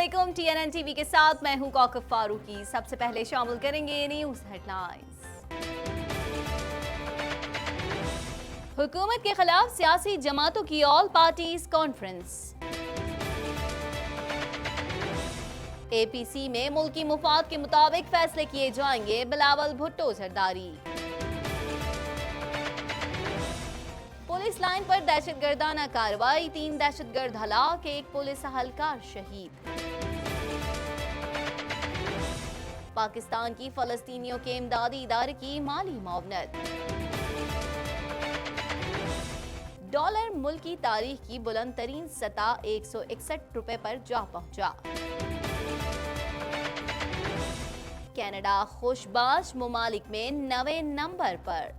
अस्सलामुअलैकुम। TNN TV के साथ मैं हूं कौकब फारूकी। सबसे पहले शामिल करेंगे न्यूज हेडलाइंस। हुकूमत के खिलाफ सियासी जमातों की ऑल पार्टीज कॉन्फ्रेंस। APC में मुल्की मुफाद के मुताबिक फैसले किए जाएंगे, बिलावल भुट्टो जरदारी। पुलिस लाइन पर दहशतगर्दाना कार्रवाई, 3 दहशतगर्द हलाक, 1 पुलिस अहलकार शहीद। पाकिस्तान की फलस्तीनियों के इमदादी इदारे की माली मुआवनत। डॉलर मुल्क की तारीख की बुलंद तरीन सतह 161 रुपए पर जा पहुंचा। कनाडा खुशबाश मुमालिक में 9वें नंबर पर।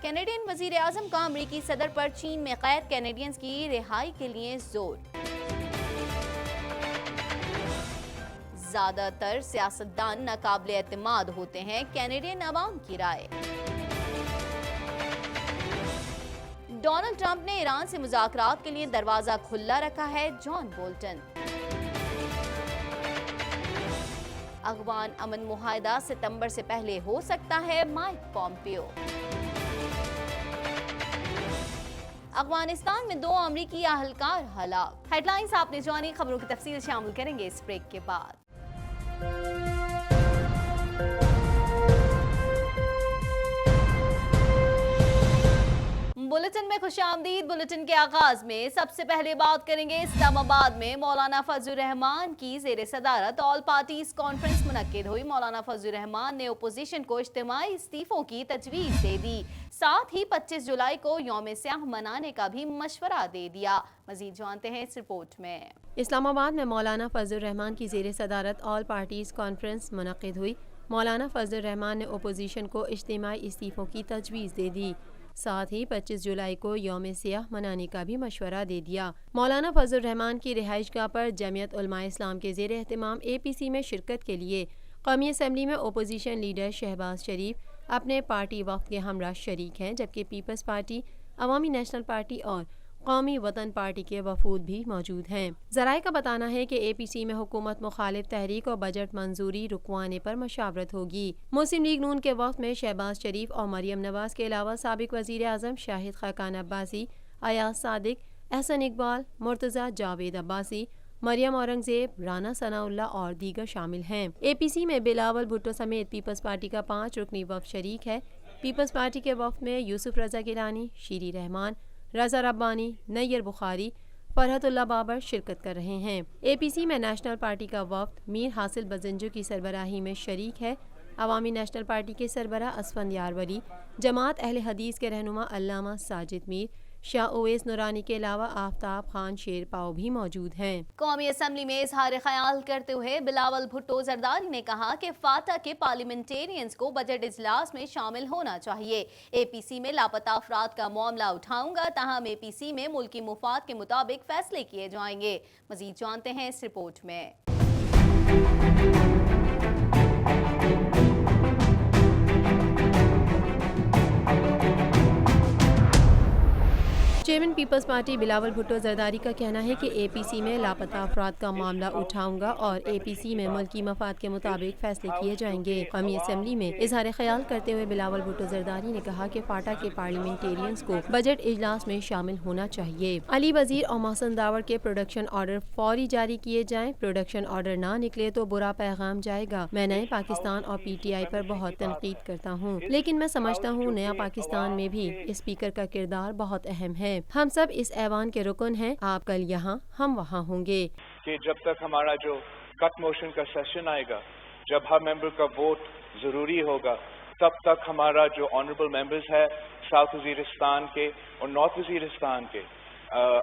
कैनेडियन वजीर आजम का अमरीकी सदर पर चीन में कैद कैनेडियंस की रिहाई के लिए जोर। ज्यादातर सियासतदान नाकाबिले एतमाद होते हैं, कैनेडियन अवाम की राय। डोनाल्ड ट्रंप ने ईरान से मुज़ाकरात के लिए दरवाजा खुला रखा है, जॉन बोल्टन। अफगान अमन मुआहदा सितंबर से पहले हो सकता है, माइक पॉम्पियो। अफगानिस्तान में 2 अमरीकी अहलकार हलाक। हेडलाइंस आपने जानी, खबरों की तफसील शामिल करेंगे इस ब्रेक के बाद। बुलेटिन में खुशामदीद। बुलेटिन के आगाज में सबसे पहले बात करेंगे इस्लामाबाद में मौलाना फजलुर रहमान की ज़ेरे सदारत ऑल पार्टीज कॉन्फ्रेंस मुनक्किद हुई। मौलाना फजलुर रहमान ने ओपोजिशन को इज्तिमाई इस्तीफों की तजवीज़ दे दी, साथ ही 25 जुलाई को यौम स्याह मनाने का भी मशवरा दे दिया। मजीद जानते हैं इस रिपोर्ट में। इस्लामाबाद में मौलाना फजलुर रहमान की ज़ेरे सदारत ऑल पार्टीज कॉन्फ्रेंस मुनक्किद हुई। मौलाना फजलुर रहमान ने ओपोजिशन को इज्तिमाई इस्तीफों की तजवीज़ दे दी, साथ ही 25 जुलाई को यौम सियाह मनाने का भी मशवरा दे दिया। मौलाना फजलुर रहमान की रिहाइशगाह पर जमीयत उलमा इस्लाम के ज़ेर एहतमाम APC में शिरकत के लिए कौमी असम्बली में ओपोजिशन लीडर शहबाज शरीफ अपने पार्टी वफ़द के हमरा शरीक हैं, जबकि पीपल्स पार्टी, अवामी नेशनल पार्टी और कौमी वतन पार्टी के वफूद भी मौजूद हैं। ज़राए का बताना है कि APC में हुकूमत मुखालिफ तहरीक और बजट मंजूरी रुकवाने पर मशावरत होगी। मुस्लिम लीग नून के वक्त में शहबाज शरीफ और मरियम नवाज के अलावा साबिक वज़ीर आज़म शाहिद खाकान अब्बासी, अयाज सादिक, एहसन इकबाल, मुर्तज़ा जावेद अब्बासी, मरियम औरंगजेब, राना सनाउल्लाह और दीगर शामिल हैं। APC में बिलावल भुट्टो समेत पीपल्स पार्टी का 5 रुकनी वफ़द शरीक है। पीपल्स पार्टी के वफ़द में यूसुफ रज़ा गिलानी, शीरी रहमान, रज़ा रब्बानी, नैयर बुखारी, फरहतुल्लाह बाबर शिरकत कर रहे हैं। APC में नेशनल पार्टी का वफ़द मीर हासिल बजंजो की सरबराही में शरीक है। अवामी नेशनल पार्टी के सरबराह असफंद यारवली, जमात अहले हदीस के रहनुमा अल्लामा साजिद मीर, शाह ओवैस नूरानी के अलावा आफ्ताब खान शेरपाओ भी मौजूद हैं। कौमी असम्बली में इजहार ख्याल करते हुए बिलावल भुट्टो जरदारी ने कहा कि फाटा के पार्लियामेंटेरियंस को बजट इजलास में शामिल होना चाहिए। APC में लापता अफराद का मामला उठाऊंगा, ताहम APC में मुल्की मुफाद के मुताबिक फैसले किए जाएंगे। मजीद जानते हैं इस रिपोर्ट में। चेयरमैन पीपल्स पार्टी बिलावल भुट्टो जरदारी का कहना है कि APC में लापता अफराद का मामला उठाऊंगा और APC में मुल्की मफाद के मुताबिक फैसले किए जाएंगे। कौमी असम्बली में इजहार ख्याल करते हुए बिलावल भुट्टो जरदारी ने कहा कि फाटा के पार्लियामेंटेरियंस को बजट इजलास में शामिल होना चाहिए। अली वजीर और मोहसिन दावर के प्रोडक्शन ऑर्डर फौरी जारी किए जाएं। प्रोडक्शन ऑर्डर ना निकले तो बुरा पैगाम जाएगा। मैं नए पाकिस्तान और PTI पर बहुत तनकीद करता हूँ, लेकिन मैं समझता हूँ नया पाकिस्तान में भी स्पीकर का किरदार बहुत अहम है। हम सब इस ऐवान के रुकन हैं। आप कल यहाँ, हम वहाँ होंगे। कि जब तक हमारा जो कट मोशन का सेशन आएगा, जब हर मेंबर का वोट जरूरी होगा, तब तक हमारा जो ऑनरेबल मेंबर्स है साउथ वजीरिस्तान के और नॉर्थ वजीरिस्तान के,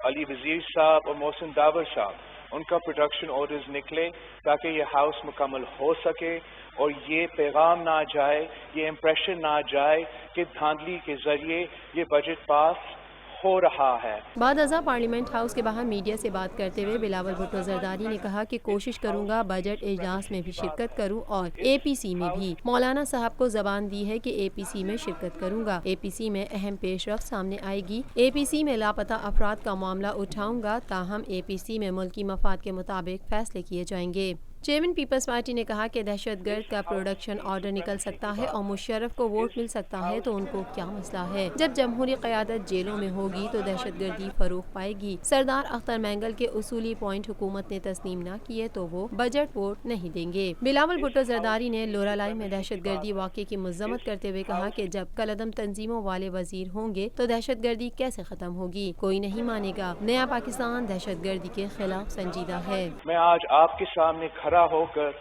अली वजीर साहब और मोहसिन दावर साहब, उनका प्रोडक्शन ऑर्डर्स निकले ताकि ये हाउस मुकम्मल हो सके और ये पैगाम ना जाए, ये इम्प्रेशन ना जाए कि धांधली के जरिए ये बजट पास ہو رہا ہے۔ بعد ازاں پارلیمنٹ ہاؤس کے باہر میڈیا سے بات کرتے ہوئے بلاول بھٹو زرداری نے کہا کہ کوشش کروں گا بجٹ اجلاس میں بھی شرکت کروں اور اے پی سی میں بھی۔ مولانا صاحب کو زبان دی ہے کہ اے پی سی میں شرکت کروں گا، اے پی سی میں اہم پیش رفت سامنے آئے گی، اے پی سی میں لاپتہ افراد کا معاملہ اٹھاؤں گا، تاہم اے پی سی میں ملکی مفاد کے مطابق فیصلے کیے جائیں گے۔ چیئرمین پیپلز پارٹی نے کہا کہ دہشت گرد کا پروڈکشن آرڈر نکل سکتا ہے اور مشرف کو ووٹ مل سکتا ہے تو ان کو کیا مسئلہ ہے؟ جب جمہوری قیادت جیلوں میں ہوگی تو دہشت گردی فروغ پائے گی۔ سردار اختر مینگل کے اصولی پوائنٹ حکومت نے تسلیم نہ کیے تو وہ بجٹ ووٹ نہیں دیں گے۔ بلاول بھٹو زرداری نے لورالائی میں دہشت گردی واقعے کی مذمت کرتے ہوئے کہا کہ جب کالعدم تنظیموں والے وزیر ہوں گے تو دہشت گردی کیسے ختم ہوگی؟ کوئی نہیں مانے گا۔ نیا پاکستان دہشت گردی کے خلاف سنجیدہ ہے۔ میں آج آپ کے سامنے کھڑا ہو کر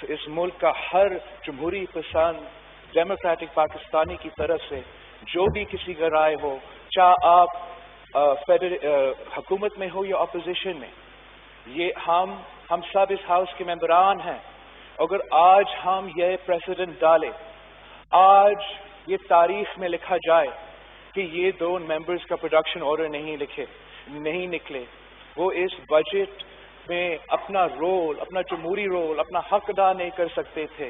اس ملک کا ہر جمہوری پسند ڈیموکریٹک پاکستانی کی طرف سے جو بھی کسی کا رائے ہو، چاہے آپ حکومت میں ہو یا اپوزیشن میں، یہ ہم سب اس ہاؤس کے ممبران ہیں۔ اگر آج ہم یہ پریسیڈنٹ ڈالے، آج یہ تاریخ میں لکھا جائے کہ یہ دو ممبرز کا پروڈکشن آرڈر نہیں نکلے، وہ اس بجٹ میں اپنا رول، اپنا جمہوری رول، اپنا حق ادا نہیں کر سکتے تھے،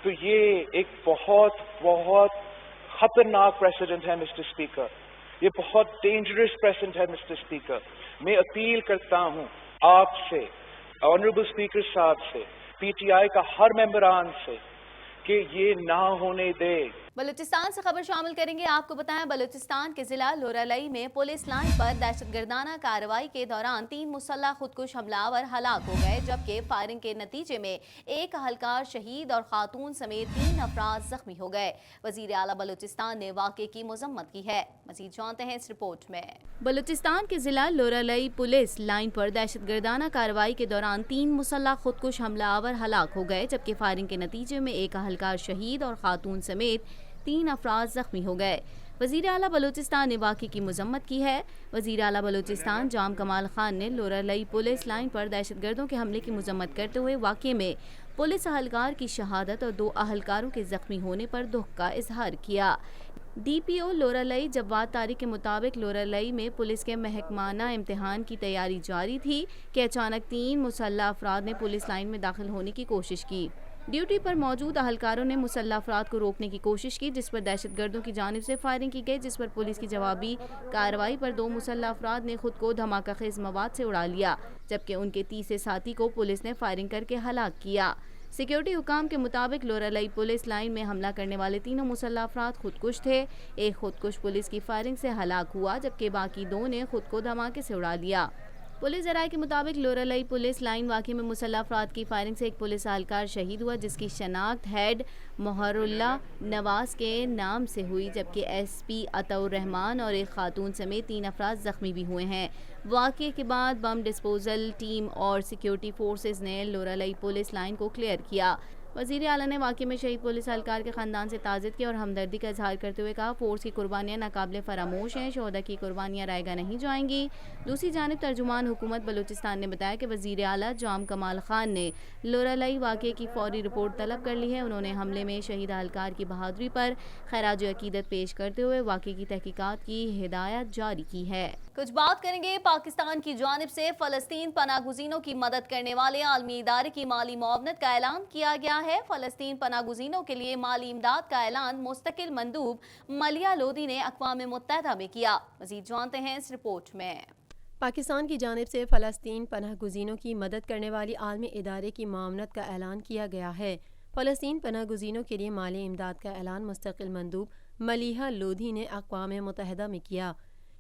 تو یہ ایک بہت بہت خطرناک پریسیڈنٹ ہے مسٹر اسپیکر، یہ بہت ڈینجرس پریسیڈنٹ ہے مسٹر اسپیکر۔ میں اپیل کرتا ہوں آپ سے، آنریبل اسپیکر صاحب سے، پی ٹی آئی کا ہر ممبران سے کہ یہ نہ ہونے دے۔ بلوچستان سے خبر شامل کریں گے۔ آپ کو بتائیں بلوچستان کے ضلع لورالائی میں پولیس لائن پر دہشت گردانہ کارروائی کے دوران 3 مسلح خودکش حملہ آور ہلاک ہو گئے، جبکہ فائرنگ کے نتیجے میں ایک اہلکار شہید اور خاتون سمیت 3 افراد زخمی ہو گئے۔ وزیر اعلیٰ بلوچستان نے واقعے کی مذمت کی ہے۔ مزید جانتے ہیں اس رپورٹ میں۔ بلوچستان کے ضلع لورالائی پولیس لائن پر دہشت گردانہ کارروائی کے دوران 3 مسلح خودکش حملہ آور ہلاک ہو گئے، جبکہ فائرنگ کے نتیجے میں ایک اہلکار شہید اور خاتون سمیت 3 افراد زخمی ہو گئے۔ وزیر اعلیٰ بلوچستان نے واقعے کی مذمت کی ہے۔ وزیر اعلیٰ بلوچستان جام کمال خان نے لورالائی پولیس لائن پر دہشت گردوں کے حملے کی مذمت کرتے ہوئے واقعے میں پولیس اہلکار کی شہادت اور 2 اہلکاروں کے زخمی ہونے پر دکھ کا اظہار کیا۔ ڈی پی او لورالائی جواد طارق کے مطابق لورالائی میں پولیس کے محکمانہ امتحان کی تیاری جاری تھی کہ اچانک 3 مسلح افراد نے پولیس لائن میں داخل ہونے کی کوشش کی۔ ڈیوٹی پر موجود اہلکاروں نے مسلح افراد کو روکنے کی کوشش کی، جس پر دہشت گردوں کی جانب سے فائرنگ کی گئی، جس پر پولیس کی جوابی کارروائی پر 2 مسلح افراد نے خود کو دھماکہ خیز مواد سے اڑا لیا، جبکہ ان کے تیسرے ساتھی کو پولیس نے فائرنگ کر کے ہلاک کیا۔ سیکیورٹی حکام کے مطابق لورالائی پولیس لائن میں حملہ کرنے والے 3 مسلح افراد خودکش تھے۔ ایک خودکش پولیس کی فائرنگ سے ہلاک ہوا، جبکہ باقی 2 نے خود کو دھماکے سے اڑا لیا۔ پولیس ذرائع کے مطابق لورالائی پولیس لائن واقعے میں مسلح افراد کی فائرنگ سے ایک پولیس اہلکار شہید ہوا، جس کی شناخت ہیڈ مہر اللہ نواز کے نام سے ہوئی، جبکہ ایس پی عطا الرحمان اور ایک خاتون سمیت 3 افراد زخمی بھی ہوئے ہیں۔ واقعے کے بعد بم ڈسپوزل ٹیم اور سیکیورٹی فورسز نے لورالائی پولیس لائن کو کلیئر کیا۔ وزیر اعلیٰ نے واقعے میں شہید پولیس اہلکار کے خاندان سے تعزیت کی اور ہمدردی کا اظہار کرتے ہوئے کہا، فورس کی قربانیاں ناقابل فراموش ہیں، شہداء کی قربانیاں رائے گاہ نہیں جائیں گی۔ دوسری جانب ترجمان حکومت بلوچستان نے بتایا کہ وزیر اعلیٰ جام کمال خان نے لورالائی واقعے کی فوری رپورٹ طلب کر لی ہے۔ انہوں نے حملے میں شہید اہلکار کی بہادری پر خراج عقیدت پیش کرتے ہوئے واقعے کی تحقیقات کی ہدایت جاری کی ہے۔ کچھ بات کریں گے پاکستان کی جانب سے فلسطین پناہ گزینوں کی مدد کرنے والے عالمی ادارے کی مالی معاونت کا اعلان کیا گیا ہے۔ فلسطین پناہ گزینوں کے لیے مالی امداد کا اعلان مستقل مندوب ملیحہ لودھی نے اقوام متحدہ میں کیا۔ مزید جانتے ہیں اس رپورٹ میں۔ پاکستان کی جانب سے فلسطین پناہ گزینوں کی مدد کرنے والی عالمی ادارے کی معاونت کا اعلان کیا گیا ہے۔ فلسطین پناہ گزینوں کے لیے مالی امداد کا اعلان مستقل مندوب ملیحہ لودھی نے اقوام متحدہ میں کیا۔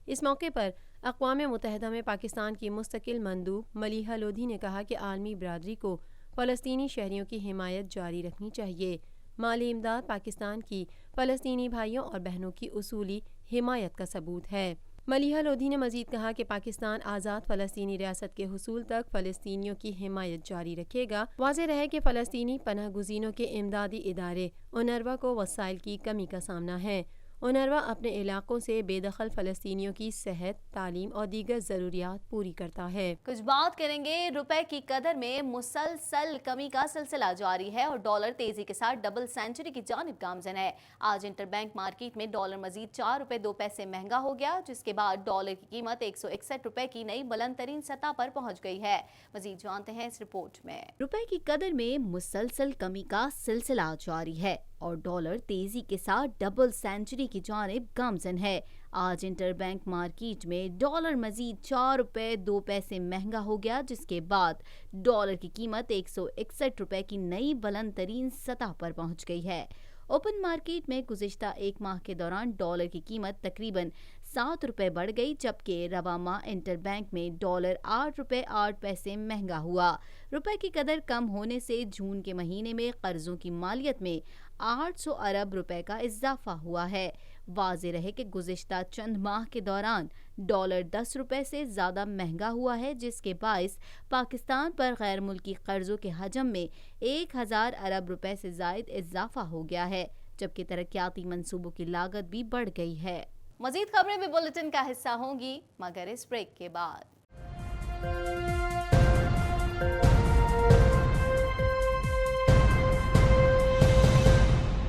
اس موقع پر اقوام متحدہ میں پاکستان کی مستقل مندوب ملیحہ لودھی نے کہا کہ عالمی برادری کو فلسطینی شہریوں کی حمایت جاری رکھنی چاہیے۔ مالی امداد پاکستان کی فلسطینی بھائیوں اور بہنوں کی اصولی حمایت کا ثبوت ہے۔ ملیحہ لودھی نے مزید کہا کہ پاکستان آزاد فلسطینی ریاست کے حصول تک فلسطینیوں کی حمایت جاری رکھے گا۔ واضح رہے کہ فلسطینی پناہ گزینوں کے امدادی ادارے اونروا کو وسائل کی کمی کا سامنا ہے۔ UNRWA अपने इलाकों से बेदखल फ़लस्तीनियों की सेहत, तालीम और दीगर ज़रूरियात पूरी करता है। कुछ बात करेंगे रुपए की कदर में मुसलसल कमी का सिलसिला जारी है और डॉलर तेजी के साथ डबल सेंचुरी की जानिब गामजन है। आज इंटरबैंक मार्केट में डॉलर मजीद 4 रुपए 2 पैसे महंगा हो गया, जिसके बाद डॉलर की कीमत 161 रुपए की नई बुलंद तरीन सतह पर पहुंच गई है। मजीद जानते हैं इस रिपोर्ट में। रुपए की कदर में मुसलसल कमी का सिलसिला जारी है और डॉलर तेजी के साथ डबल सेंचुरी की जानिब गामजन है। आज इंटरबैंक मार्केट में डॉलर मजीद 4 रुपए 2 पैसे महंगा हो गया, जिसके बाद डॉलर की कीमत 161 रुपए की नई बुलंद तरीन सतह पर पहुंच गई है। ओपन मार्केट में गुज़िश्ता एक माह के दौरान डॉलर की कीमत तकरीबन 7 रुपए बढ़ गई, जबकि रवा माह इंटरबैंक में डॉलर 8 रुपए 8 पैसे महंगा हुआ। रुपए की कदर कम होने से जून के महीने में कर्जों की मालियत में 800 अरब रुपए का इजाफा हुआ है। वाज़ेह रहे कि गुज़िश्ता चंद माह के दौरान डॉलर 10 रुपए से ज़्यादा महंगा हुआ है, जिसके बाइस पाकिस्तान पर गैर मुल्की कर्जों के हजम में 1000 अरब रुपए से ज़ायद इजाफा हो गया है, जबकि तरक्याती मंसूबों की लागत भी बढ़ गई है। मजीद खबरें भी बुलेटिन का हिस्सा होंगी, मगर इस ब्रेक के बाद।